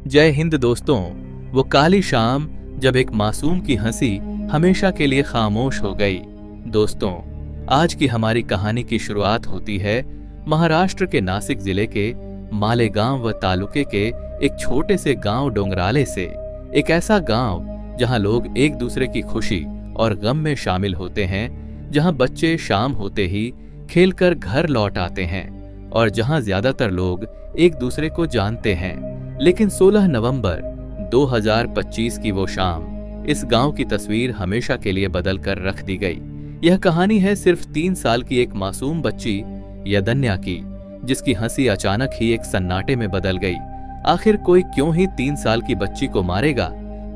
जय हिंद दोस्तों। वो काली शाम जब एक मासूम की हंसी हमेशा के लिए खामोश हो गई। दोस्तों, आज की हमारी कहानी की शुरुआत होती है महाराष्ट्र के नासिक जिले के मालेगांव व तालुके के एक छोटे से गांव डोंगराले से। एक ऐसा गांव जहां लोग एक दूसरे की खुशी और गम में शामिल होते हैं, जहां बच्चे शाम होते ही खेलकर घर लौट आते हैं और जहां ज्यादातर लोग एक दूसरे को जानते हैं। लेकिन 16 नवंबर 2025 की वो शाम इस गांव की तस्वीर हमेशा के लिए बदल कर रख दी गई। यह कहानी है सिर्फ 3 साल की एक मासूम बच्ची यदन्या की, जिसकी हंसी अचानक ही एक सन्नाटे में बदल गई। आखिर कोई क्यों ही 3 साल की बच्ची को मारेगा?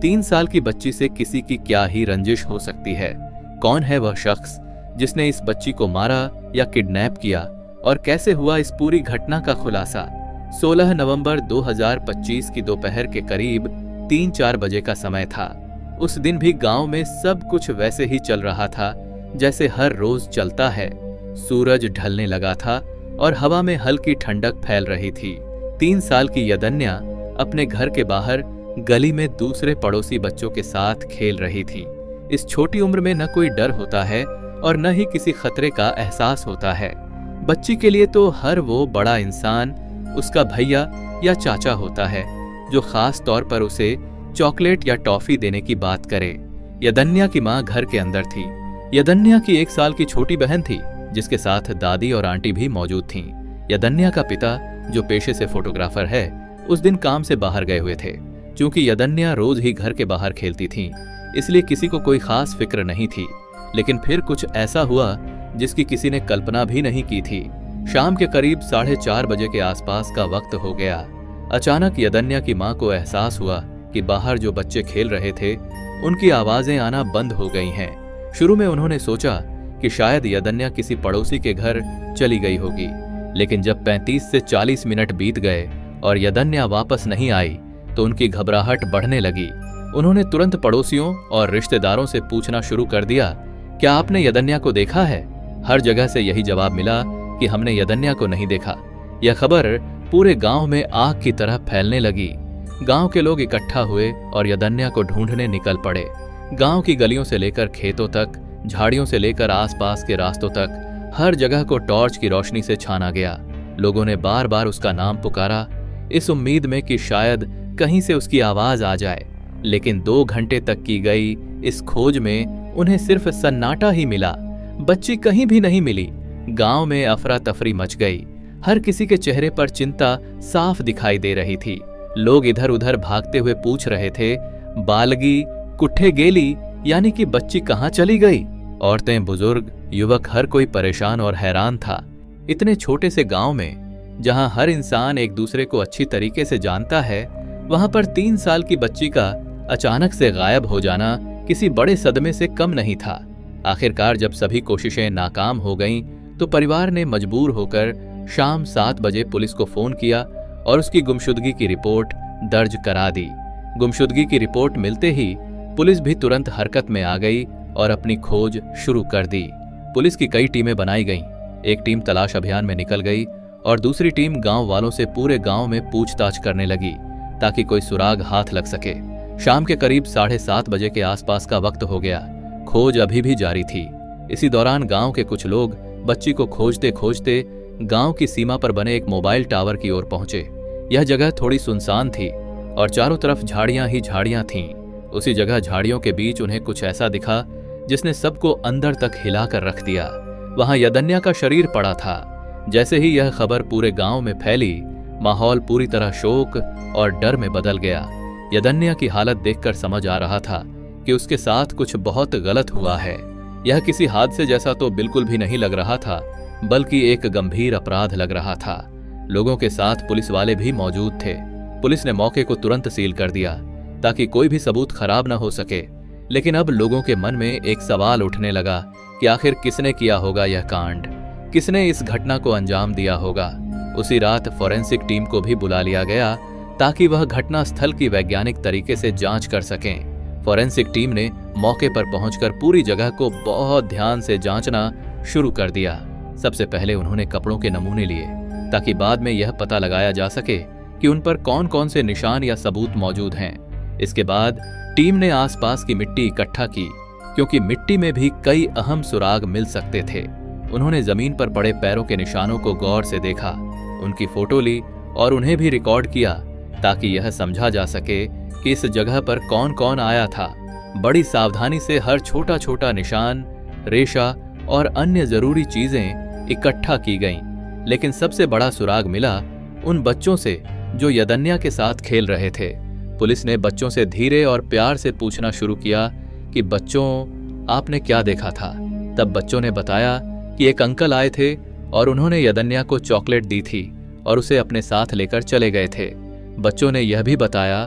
3 साल की बच्ची से किसी की क्या ही रंजिश हो सकती है? कौन है वह शख्स जिसने इस बच्ची को मारा या किडनैप किया, और कैसे हुआ इस पूरी घटना का खुलासा? 16 नवंबर 2025 की दोपहर के करीब 3-4 बजे का समय था। उस दिन भी गांव में सब कुछ वैसे ही चल रहा था जैसे हर रोज चलता है। सूरज ढलने लगा था और हवा में हल्की ठंडक फैल रही थी। 3 साल की यदन्या अपने घर के बाहर गली में दूसरे पड़ोसी बच्चों के साथ खेल रही थी। इस छोटी उम्र में न कोई डर होता है और न ही किसी खतरे का एहसास होता है। बच्ची के लिए तो हर वो बड़ा इंसान उसका भैया या चाचा होता है जो खास तौर पर उसे चॉकलेट या टॉफी देने की बात करे। यदन्या की मां घर के अंदर थी। यदन्या की 1 साल की छोटी बहन थी जिसके साथ दादी और आंटी भी मौजूद थीं। यदन्या का पिता, जो पेशे से फोटोग्राफर है, उस दिन काम से बाहर गए हुए थे। क्योंकि यदन्या रोज ही घर के बाहर खेलती थी, इसलिए किसी को कोई खास फिक्र नहीं थी। लेकिन फिर कुछ ऐसा हुआ जिसकी किसी ने कल्पना भी नहीं की थी। शाम के करीब 4:30 बजे के आसपास का वक्त हो गया। अचानक यदन्या की मां को एहसास हुआ कि बाहर जो बच्चे खेल रहे थे उनकी आवाजें आना बंद हो गई हैं। शुरू में उन्होंने सोचा कि शायद यदन्या किसी पड़ोसी के घर चली गई होगी, लेकिन जब 35 से 40 मिनट बीत गए और यदन्या वापस नहीं आई तो उनकी घबराहट बढ़ने लगी। उन्होंने तुरंत पड़ोसियों और रिश्तेदारों से पूछना शुरू कर दिया, क्या आपने यदन्या को देखा है? हर जगह से यही जवाब मिला कि हमने यदन्या को नहीं देखा। यह खबर पूरे गांव में आग की तरह फैलने लगी। गांव के लोग इकट्ठा हुए और यदन्या को ढूंढने निकल पड़े। गांव की गलियों से लेकर खेतों तक, झाड़ियों से लेकर आसपास के रास्तों तक, हर जगह को टॉर्च की रोशनी से छाना गया। लोगों ने बार बार उसका नाम पुकारा, इस उम्मीद में कि शायद कहीं से उसकी आवाज आ जाए। लेकिन 2 घंटे तक की गई इस खोज में उन्हें सिर्फ सन्नाटा ही मिला। बच्ची कहीं भी नहीं मिली। गांव में अफरा तफरी मच गई। हर किसी के चेहरे पर चिंता साफ दिखाई दे रही थी। लोग इधर उधर भागते हुए पूछ रहे थे, बालगी कुठे गेली, यानी कि बच्ची कहाँ चली गई? औरतें, बुजुर्ग, युवक, हर कोई परेशान और हैरान था। इतने छोटे से गांव में जहां हर इंसान एक दूसरे को अच्छी तरीके से जानता है, वहां पर 3 साल की बच्ची का अचानक से गायब हो जाना किसी बड़े सदमे से कम नहीं था। आखिरकार जब सभी कोशिशें नाकाम हो गईं, तो परिवार ने मजबूर होकर शाम 7 बजे पुलिस को फोन किया और उसकी गुमशुदगी की रिपोर्ट दर्ज करा दी। गुमशुदगी की रिपोर्ट मिलते ही पुलिस भी तुरंत हरकत में आ गई और अपनी खोज शुरू कर दी। पुलिस की कई टीमें बनाई गईं। एक टीम तलाश अभियान में निकल गई और दूसरी टीम गांव वालों से पूरे गांव में पूछताछ करने लगी ताकि कोई सुराग हाथ लग सके। शाम के करीब 7:30 बजे के आसपास का वक्त हो गया। खोज अभी भी जारी थी। इसी दौरान गांव के कुछ लोग बच्ची को खोजते खोजते गांव की सीमा पर बने एक मोबाइल टावर की ओर पहुंचे। यह जगह थोड़ी सुनसान थी और चारों तरफ झाड़ियां ही झाड़ियां थीं। उसी जगह झाड़ियों के बीच उन्हें कुछ ऐसा दिखा जिसने सबको अंदर तक हिलाकर रख दिया। वहां यदन्या का शरीर पड़ा था। जैसे ही यह खबर पूरे गांव में फैली, माहौल पूरी तरह शोक और डर में बदल गया। यदन्या की हालत देखकर समझ आ रहा था कि उसके साथ कुछ बहुत गलत हुआ है। यह किसी हादसे जैसा तो बिल्कुल भी नहीं लग रहा था, बल्कि एक गंभीर अपराध लग रहा था। लोगों के साथ पुलिस वाले भी मौजूद थे। पुलिस ने मौके को तुरंत सील कर दिया ताकि कोई भी सबूत खराब न हो सके। लेकिन अब लोगों के मन में एक सवाल उठने लगा कि आखिर किसने किया होगा यह कांड, किसने इस घटना को अंजाम दिया होगा। उसी रात फॉरेंसिक टीम को भी बुला लिया गया ताकि वह घटना स्थल की वैज्ञानिक तरीके से जांच कर सकें। फॉरेंसिक टीम ने मौके पर पहुंचकर पूरी जगह को बहुत ध्यान से जांचना शुरू कर दिया। सबसे पहले उन्होंने कपड़ों के नमूने लिए ताकि बाद में यह पता लगाया जा सके कि उन पर कौन कौन से निशान या सबूत मौजूद हैं। इसके बाद टीम ने आसपास की मिट्टी इकट्ठा की, क्योंकि मिट्टी में भी कई अहम सुराग मिल सकते थे। उन्होंने जमीन पर पड़े पैरों के निशानों को गौर से देखा, उनकी फोटो ली और उन्हें भी रिकॉर्ड किया, ताकि यह समझा जा सके कि इस जगह पर कौन कौन आया था। बड़ी सावधानी से हर छोटा छोटा निशान, रेशा और अन्य जरूरी चीजें इकट्ठा की गईं। लेकिन सबसे बड़ा सुराग मिला उन बच्चों से जो यदन्या के साथ खेल रहे थे। पुलिस ने बच्चों से धीरे और प्यार से पूछना शुरू किया कि बच्चों, आपने क्या देखा था? तब बच्चों ने बताया कि एक अंकल आए थे और उन्होंने यदन्या को चॉकलेट दी थी और उसे अपने साथ लेकर चले गए थे। बच्चों ने यह भी बताया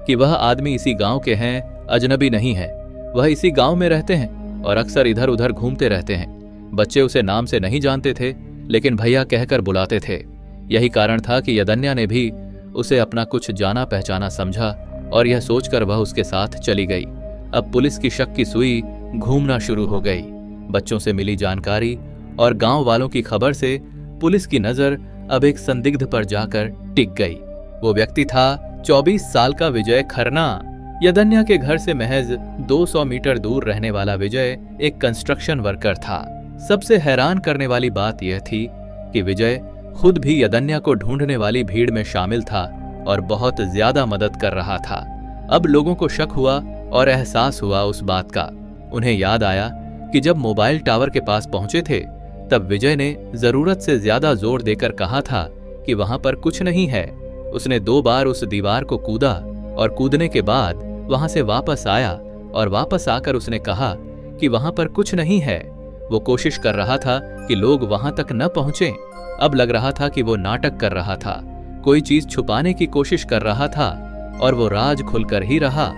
कि वह आदमी इसी गांव के हैं, अजनबी नहीं है। वह इसी गांव में रहते हैं और अक्सर इधर उधर घूमते रहते हैं। बच्चे उसे नाम से नहीं जानते थे, लेकिन भैया कहकर बुलाते थे। यही कारण था कि यदन्या ने भी उसे अपना कुछ जाना पहचाना समझा और यह सोचकर वह उसके साथ चली गई। अब पुलिस की शक की सुई घूमना शुरू हो गई। बच्चों से मिली जानकारी और गांव वालों की खबर से पुलिस की नजर अब एक संदिग्ध पर जाकर टिक गई। वो व्यक्ति था 24 साल का विजय खन्ना। यदन्या के घर से महज 200 मीटर दूर रहने वाला विजय एक कंस्ट्रक्शन वर्कर था। सबसे हैरान करने वाली बात यह थी कि विजय खुद भी यदन्या को ढूंढने वाली भीड़ में शामिल था और बहुत ज्यादा मदद कर रहा था। अब लोगों को शक हुआ और एहसास हुआ उस बात का। उन्हें याद आया कि जब मोबाइल टावर के पास पहुंचे थे, तब विजय ने जरूरत से ज्यादा जोर देकर कहा था कि वहां पर कुछ नहीं है। उसने 2 बार उस दीवार को कूदा और कूदने के बाद वहां से वापस आया और वापस आकर उसने कहा कि वहां पर कुछ नहीं है। वो कोशिश कर रहा था कि लोग वहां तक न पहुंचे। अब लग रहा था कि वो नाटक कर रहा था, कोई चीज छुपाने की कोशिश कर रहा था और वो राज खुलकर ही रहा।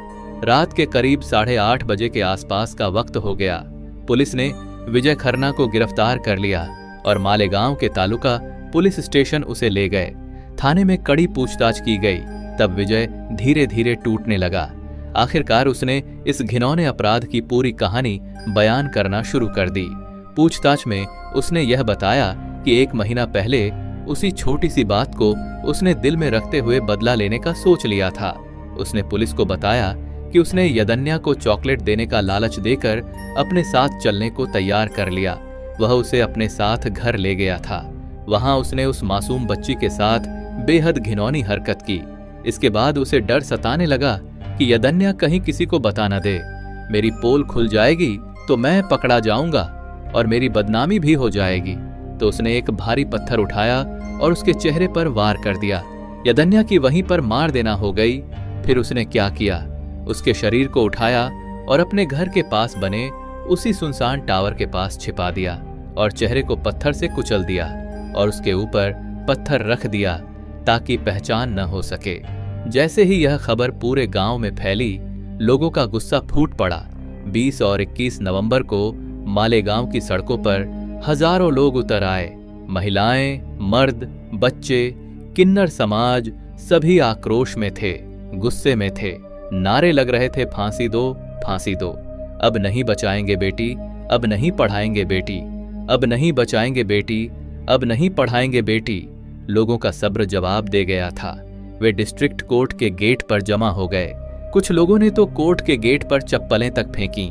रात के करीब 8:30 बजे के आसपास का वक्त हो गया। पुलिस ने विजय खन्ना को गिरफ्तार कर लिया और मालेगांव के तालुका पुलिस स्टेशन उसे ले गए। थाने में कड़ी पूछताछ की गई। तब विजय धीरे धीरे टूटने लगा। आखिरकार उसने इस घिनौने अपराध की पूरी कहानी बयान करना शुरू कर दी। पूछताछ में उसने यह बताया कि 1 महीना पहले उसी छोटी सी बात को उसने दिल में रखते हुए बदला लेने का सोच लिया था। उसने पुलिस को बताया कि उसने यदन्या को चॉकलेट देने का लालच देकर अपने साथ चलने को तैयार कर लिया। वह उसे अपने साथ घर ले गया था। वहां उसने उस मासूम बच्ची के साथ बेहद घिनौनी हरकत की। इसके बाद उसे डर सताने लगा कि यदन्या कहीं किसी को बता न दे। मेरी पोल खुल जाएगी तो मैं पकड़ा जाऊंगा और मेरी बदनामी भी हो जाएगी। तो उसने एक भारी पत्थर उठाया और उसके चेहरे पर वार कर दिया। यदन्या की वहीं पर मार देना हो गई। फिर उसने क्या किया, उसके शरीर को उठाया और अपने घर के पास बने उसी सुनसान टावर के पास छिपा दिया और चेहरे को पत्थर से कुचल दिया और उसके ऊपर पत्थर रख दिया ताकि पहचान न हो सके। जैसे ही यह खबर पूरे गांव में फैली, लोगों का गुस्सा फूट पड़ा। 20 और 21 नवंबर को मालेगांव की सड़कों पर हजारों लोग उतर आए। महिलाएं, मर्द, बच्चे, किन्नर समाज सभी आक्रोश में थे, गुस्से में थे। नारे लग रहे थे, फांसी दो, फांसी दो। अब नहीं बचाएंगे बेटी, अब नहीं पढ़ाएंगे बेटी, अब नहीं बचाएंगे बेटी, अब नहीं पढ़ाएंगे बेटी। लोगों का सब्र जवाब दे गया था। वे डिस्ट्रिक्ट कोर्ट के गेट पर जमा हो गए। कुछ लोगों ने तो कोर्ट के गेट पर चप्पलें तक फेंकी।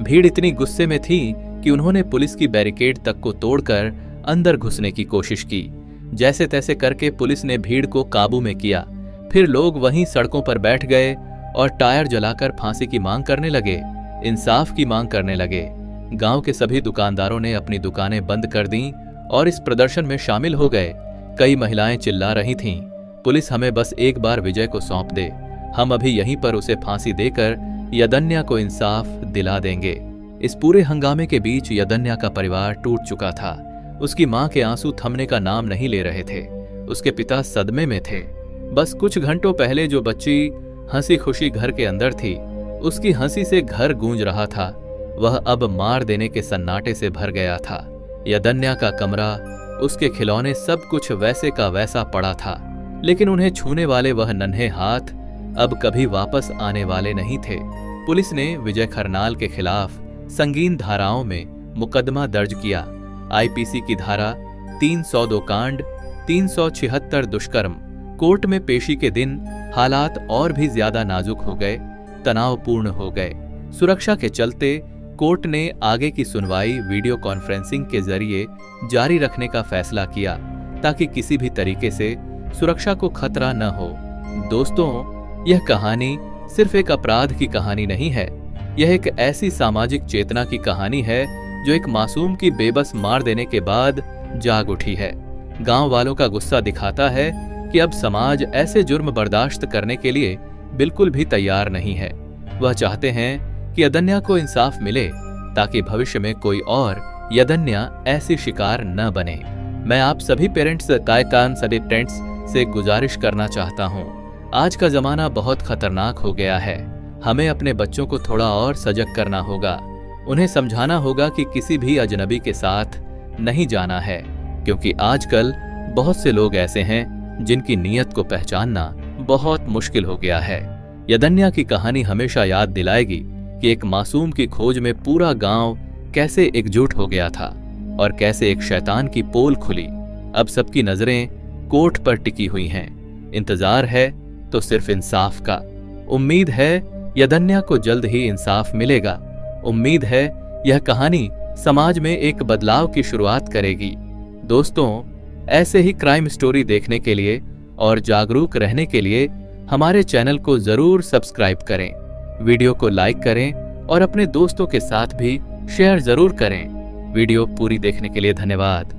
भीड़ इतनी गुस्से में थी कि उन्होंने पुलिस की बैरिकेड तक को तोड़कर अंदर घुसने की कोशिश की। जैसे तैसे करके पुलिस ने भीड़ को काबू में किया। फिर लोग वहीं सड़कों पर बैठ गए और टायर जलाकर फांसी की मांग करने लगे, इंसाफ की मांग करने लगे। गांव के सभी दुकानदारों ने अपनी दुकानें बंद कर दी और इस प्रदर्शन में शामिल हो गए। कई महिलाएं चिल्ला रही थीं, पुलिस हमें बस एक बार विजय को सौंप दे, हम अभी यहीं पर उसे फांसी देकर यदन्या को इंसाफ दिला देंगे। इस पूरे हंगामे के बीच यदन्या का परिवार टूट चुका था। उसकी मां के आंसू थमने का नाम नहीं ले रहे थे। उसके पिता सदमे में थे। बस कुछ घंटों पहले जो बच्ची हंसी खुशी घर के अंदर थी, उसकी हंसी से घर गूंज रहा था, वह अब मार देने के सन्नाटे से भर गया था। यदन्या का कमरा, उसके खिलौने, सब कुछ वैसे का वैसा पड़ा था, लेकिन उन्हें छूने वाले वह नन्हे हाथ अब कभी वापस आने वाले नहीं थे। पुलिस ने विजय खरनाल के खिलाफ संगीन धाराओं में मुकदमा दर्ज किया। आईपीसी की धारा 302 कांड, 376 दुष्कर्म, कोर्ट में पेशी के दिन हालात और भी ज्यादा नाजुक हो गए, तनावपूर्ण हो गए। सुरक्षा के चलते कोर्ट ने आगे की सुनवाई वीडियो कॉन्फ्रेंसिंग के जरिए जारी रखने का फैसला किया ताकि किसी भी तरीके से सुरक्षा को खतरा न हो। दोस्तों, यह कहानी सिर्फ एक अपराध की कहानी नहीं है, यह एक ऐसी सामाजिक चेतना की कहानी है जो एक मासूम की बेबस मार देने के बाद जाग उठी है। गांव वालों का गुस्सा दिखाता है कि अब समाज ऐसे जुर्म बर्दाश्त करने के लिए बिल्कुल भी तैयार नहीं है। वह चाहते हैं कि यदन्या को इंसाफ मिले ताकि भविष्य में कोई और यदन्या ऐसी शिकार न बने। मैं आप सभी पेरेंट्स कायकान सभी पेरेंट्स से गुजारिश करना चाहता हूँ, आज का जमाना बहुत खतरनाक हो गया है। हमें अपने बच्चों को थोड़ा और सजग करना होगा। उन्हें समझाना होगा कि किसी भी अजनबी के साथ नहीं जाना है, क्योंकि आजकल बहुत से लोग ऐसे हैं जिनकी नीयत को पहचानना बहुत मुश्किल हो गया है। यदन्या की कहानी हमेशा याद दिलाएगी कि एक मासूम की खोज में पूरा गांव कैसे एकजुट हो गया था और कैसे एक शैतान की पोल खुली। अब सबकी नजरें कोर्ट पर टिकी हुई हैं। इंतजार है तो सिर्फ इंसाफ का। उम्मीद है यदन्या को जल्द ही इंसाफ मिलेगा। उम्मीद है यह कहानी समाज में एक बदलाव की शुरुआत करेगी। दोस्तों, ऐसे ही क्राइम स्टोरी देखने के लिए और जागरूक रहने के लिए हमारे चैनल को जरूर सब्सक्राइब करें, वीडियो को लाइक करें और अपने दोस्तों के साथ भी शेयर जरूर करें। वीडियो पूरी देखने के लिए धन्यवाद।